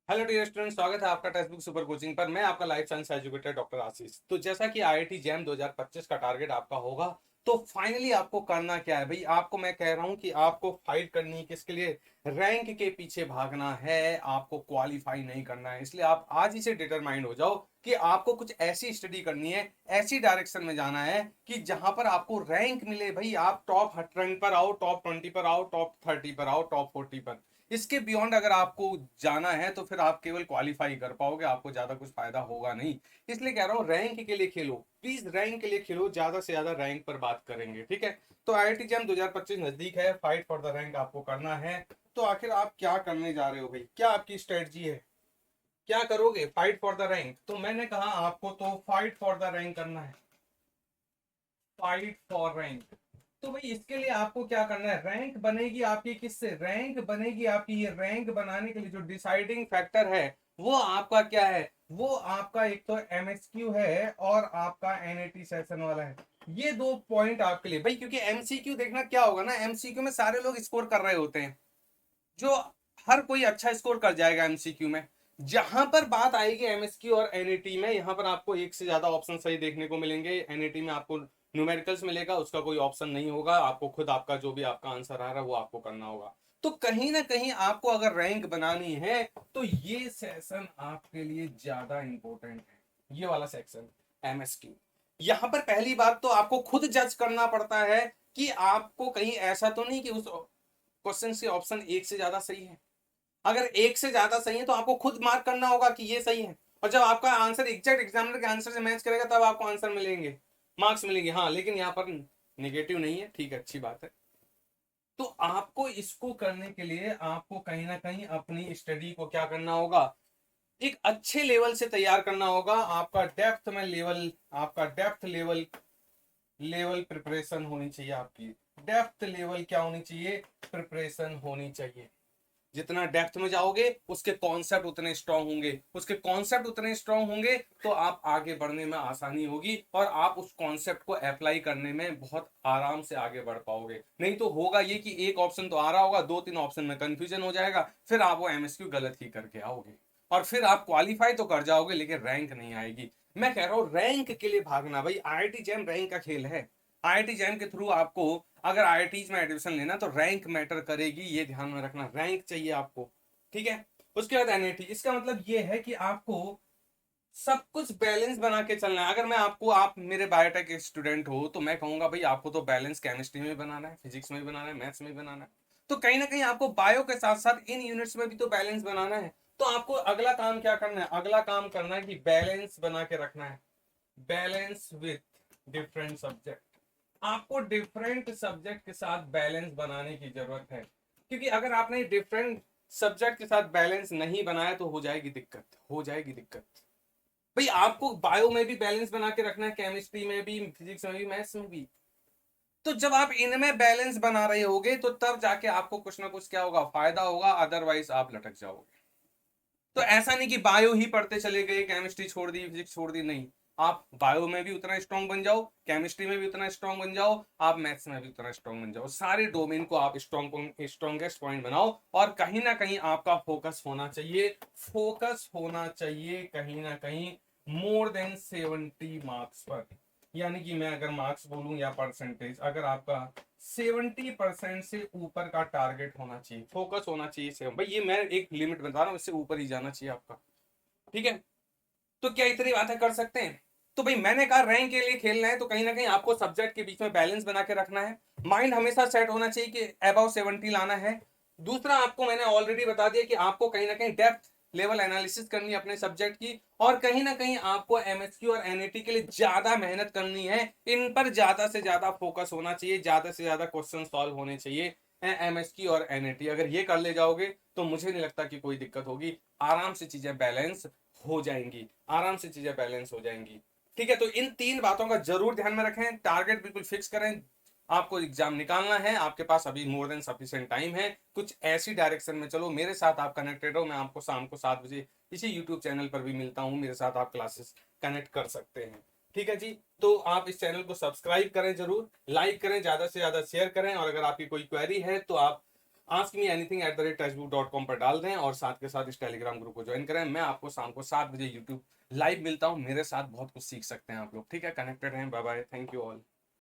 Hello dear student, स्वागत है आपका टेक्स्ट बुक सुपर कोचिंग पर। मैं आपका लाइफ साइंस एजुकेटर डॉक्टर आशीष। तो जैसा कि आईआईटी जैम 2025 का टारगेट आपका होगा, तो फाइनली आपको करना क्या है भाई? आपको मैं कह रहा हूं कि आपको फाइट करनी है। किसके लिए? रैंक के पीछे भागना है, आपको क्वालिफाई नहीं करना है। इसलिए आप आज ही से डिटरमाइंड हो जाओ कि आपको कुछ ऐसी स्टडी करनी है, ऐसी डायरेक्शन में जाना है कि जहां पर आपको रैंक मिले। भाई आप टॉप 10 पर आओ, टॉप 20 पर आओ, टॉप 30 पर आओ, टॉप 40 पर। इसके बियॉन्ड अगर आपको जाना है तो फिर आप केवल क्वालिफाई कर पाओगे, आपको ज्यादा कुछ फायदा होगा नहीं। इसलिए कह रहा हूं रैंक के लिए खेलो, प्लीज रैंक के लिए खेलो, ज्यादा से ज्यादा रैंक पर बात करेंगे, ठीक है? तो आईआईटी जैम 2025 नजदीक है, फाइट फॉर द रैंक आपको करना है। तो आखिर आप क्या करने जा रहे हो भाई? क्या आपकी स्ट्रेटजी है? क्या करोगे फाइट फॉर द रैंक? तो मैंने कहा आपको तो फाइट फॉर द रैंक करना है, फाइट फॉर रैंक। तो भाई इसके लिए आपको क्या करना है? रैंक बनेगी आपकी किससे? रैंक बनेगी आपकी, ये रैंक बनाने के लिए जो डिसाइडिंग फैक्टर है वो आपका क्या है? वो आपका एक तो एमएसक्यू है और आपका एनएटी सेशन वाला है। ये दो पॉइंट आपके लिए भाई, क्योंकि एमसीक्यू देखना क्या होगा ना, एमसीक्यू में सारे लोग स्कोर कर रहे होते हैं, जो हर कोई अच्छा स्कोर कर जाएगा एमसीक्यू में। जहां पर बात आएगी एमएसक्यू और एनएटी में, यहां पर आपको एक से ज्यादा ऑप्शन सही देखने को मिलेंगे। एनएटी में आपको न्यूमेरिकल्स मिलेगा, उसका कोई ऑप्शन नहीं होगा, आपको खुद आपका जो भी आपका आंसर आ रहा है वो आपको करना होगा। तो कहीं ना कहीं आपको अगर रैंक बनानी है तो ये सेशन आपके लिए ज्यादा इंपॉर्टेंट है, ये वाला सेक्शन एमएसक्यू। यहां पर पहली बात तो आपको खुद जज करना पड़ता है कि आपको कहीं ऐसा तो नहीं कि उस क्वेश्चन से ऑप्शन एक से ज्यादा सही है। अगर एक से ज्यादा सही है तो आपको खुद मार्क करना होगा कि ये सही है, और जब आपका आंसर एग्जैक्ट एग्जामिनर के आंसर से मैच करेगा तब आपको आंसर मिलेंगे, मार्क्स मिलेंगे। हाँ, लेकिन यहाँ पर नेगेटिव नहीं है, ठीक है, अच्छी बात है। तो आपको इसको करने के लिए आपको कहीं ना कहीं अपनी स्टडी को क्या करना होगा? एक अच्छे लेवल से तैयार करना होगा। आपका डेप्थ में लेवल, आपका डेप्थ लेवल, लेवल प्रिपरेशन होनी चाहिए आपकी। डेप्थ लेवल क्या होनी चाहिए? प्रिपरेशन होनी चाहिए। जितना डेप्थ में जाओगे उसके कॉन्सेप्ट उतने स्ट्रांग होंगे, उसके कॉन्सेप्ट उतने स्ट्रांग होंगे तो आप आगे बढ़ने में आसानी होगी और आप उस कॉन्सेप्ट को अप्लाई करने में बहुत आराम से आगे बढ़ पाओगे। नहीं तो होगा ये कि एक ऑप्शन तो आ रहा होगा, दो तीन ऑप्शन में कंफ्यूजन हो जाएगा, फिर आप वो एमएसक्यू गलत ही करके आओगे और फिर आप क्वालिफाई तो कर जाओगे लेकिन रैंक नहीं आएगी। मैं कह रहा हूं रैंक के लिए भागना। भाई आईआईटी जैम रैंक का खेल है। आईआईटी जैम के थ्रू आपको अगर आईआईटीज में एडमिशन लेना तो रैंक मैटर करेगी, ये ध्यान में रखना, रैंक चाहिए आपको, ठीक है? उसके बाद एनआईटी, इसका मतलब ये है कि आपको सब कुछ बैलेंस बना के चलना है। अगर मैं आपको, आप मेरे बायोटेक स्टूडेंट हो तो मैं कहूंगा भाई आपको तो बैलेंस केमिस्ट्री में भी बनाना है, फिजिक्स में भी बनाना है, मैथ्स में भी बनाना है। तो कहीं ना कहीं आपको बायो के साथ साथ इन यूनिट्स में भी तो बैलेंस बनाना है। तो आपको अगला काम क्या करना है? अगला काम करना है कि बैलेंस बना के रखना है, बैलेंस विथ डिफरेंट सब्जेक्ट। आपको डिफरेंट सब्जेक्ट के साथ बैलेंस बनाने की जरूरत है, क्योंकि अगर आपने डिफरेंट सब्जेक्ट के साथ बैलेंस नहीं बनाया तो हो जाएगी दिक्कत, हो जाएगी दिक्कत। भाई आपको बायो में भी बैलेंस बना के रखना है, केमिस्ट्री में भी, फिजिक्स में भी, मैथ्स में भी। तो जब आप इनमें बैलेंस बना रहे होगे तो तब जाके आपको कुछ ना कुछ क्या होगा, फायदा होगा, अदरवाइज आप लटक जाओगे। तो ऐसा नहीं कि बायो ही पढ़ते चले गए, केमिस्ट्री छोड़ दी, फिजिक्स छोड़ दी, नहीं। आप बायो में भी उतना स्ट्रांग बन जाओ, केमिस्ट्री में भी उतना स्ट्रांग बन जाओ, आप मैथ्स में भी उतना स्ट्रांग बन जाओ। सारे डोमेन को आप स्ट्रॉन्गेस्ट पॉइंट बनाओ और कहीं ना कहीं आपका फोकस होना चाहिए, फोकस होना चाहिए कहीं ना कहीं मोर देन 70 मार्क्स पर। यानी कि मैं अगर मार्क्स बोलूं या परसेंटेज, अगर आपका 70% से ऊपर का टारगेट होना चाहिए, फोकस होना चाहिए से भाई, ये मैं एक लिमिट बता रहा हूँ, इससे ऊपर ही जाना चाहिए आपका, ठीक है? तो क्या इतनी बातें कर सकते हैं? तो भाई मैंने कहा रैंक के लिए खेलना है तो कहीं ना कहीं आपको सब्जेक्ट के बीच में बैलेंस बना के रखना है। माइंड हमेशा सेट होना चाहिए कि अबाउ 70 लाना है। दूसरा, आपको मैंने ऑलरेडी बता दिया कि आपको कहीं ना कहीं डेप्थ लेवल एनालिसिस करनी है अपने सब्जेक्ट की, और कहीं ना कहीं आपको एमएसक्यू और एनएटी के लिए ज्यादा मेहनत करनी है। इन पर ज्यादा से ज्यादा फोकस होना चाहिए, ज्यादा से ज्यादा क्वेश्चन सॉल्व होने चाहिए एमएसक्यू और एनएटी। अगर ये कर ले जाओगे तो मुझे नहीं लगता कि कोई दिक्कत होगी, आराम से चीजें बैलेंस हो जाएंगी, आराम से चीजें बैलेंस हो जाएंगी, ठीक है? तो इन तीन बातों का जरूर ध्यान में रखें, टारगेट बिल्कुल फिक्स करें। आपको एग्जाम निकालना है, आपके पास अभी मोर देन सफिशिएंट टाइम है, कुछ ऐसी डायरेक्शन में चलो, मेरे साथ आप कनेक्टेड हो। मैं आपको शाम को 7 बजे इसी यूट्यूब चैनल पर भी मिलता हूँ, मेरे साथ आप क्लासेस कनेक्ट कर सकते हैं, ठीक है जी? तो आप इस चैनल को सब्सक्राइब करें, जरूर लाइक करें, ज्यादा से ज्यादा शेयर करें, और अगर आपकी कोई क्वेरी है तो आप आस्क मी एनीथिंग @textbook.com पर डाल दें और साथ के साथ इस टेलीग्राम ग्रुप को ज्वाइन करें। मैं आपको शाम को 7 बजे यूट्यूब लाइव मिलता हूँ, मेरे साथ बहुत कुछ सीख सकते हैं आप लोग। ठीक है, कनेक्टेड हैं। Bye bye, thank you all.